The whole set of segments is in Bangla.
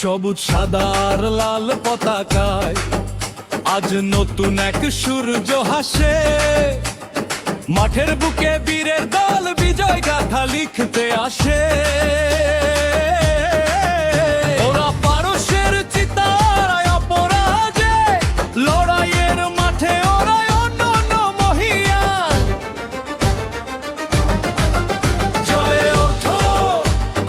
সবুজ সাদার লাল পতাকায় আজ নতুন এক সূর্য হাসে। মাঠের বুকে বীরের দল বিজয় গাথা লিখতে আসে। ওরা পারস্যের চিতায় অপরাজে, লড়াইয়ের মাঠে ওরা অনন্য মহিয়ান। চলে ওঠো,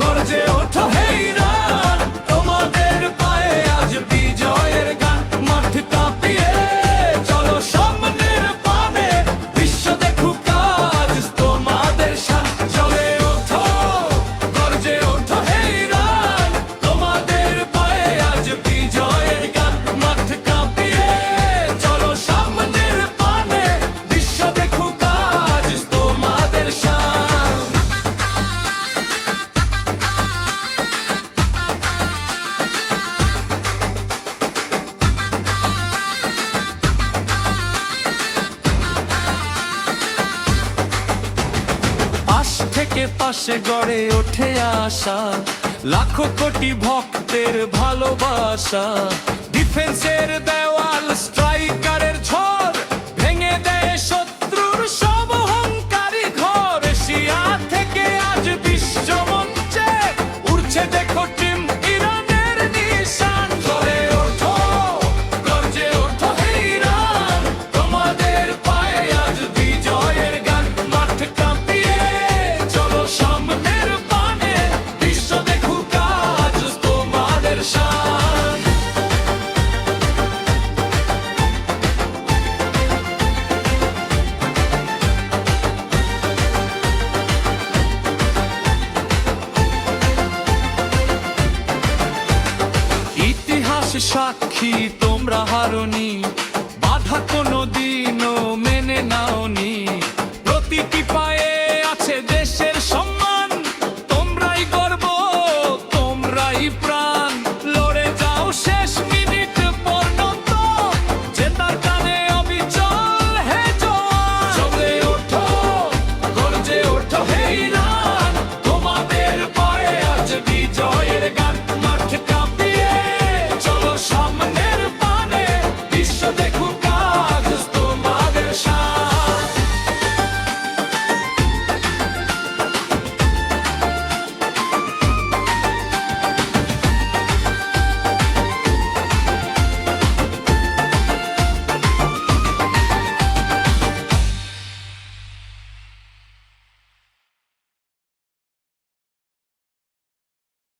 গর্জে ওঠো হে ইরান, তোমাদের পায়ে আজ বিজয়ের গান। মাঠ কাঁপিয়ে চলো সামনের পানে, বিশ্ব দেখুক আজ তোমাদের শান। চলে ওঠো, গর্জে ওঠো হে ইরান, তোমাদের পায়ে আজ বিজয়ের গান। মাঠ কাঁপিয়ে চলো সামনের পানে, বিশ্ব দেখুক আজ তোমাদের শান। পাশ থেকে পাশে গড়ে ওঠে আশা, লাখো কোটি ভক্তের ভালোবাসা। ডিফেন্সের দেওয়াল, স্ট্রাইকারের ঝড় ভেঙে দেয় শত্রুর সব অহংকারী ঘর। এশিয়া থেকে আজ বিশ্ব মঞ্চে উড়ছে দেখো টিম ইরানের নিশান। চলে ওঠো, গর্জে ওঠো হে ইরান, তোমাদের পায়ে আজ বিজয়ের গান। মাঠ কাঁপিয়ে চলো সামনের পানে, বিশ্ব দেখুক আজ তোমাদের শান। ইতিহাস সাক্ষী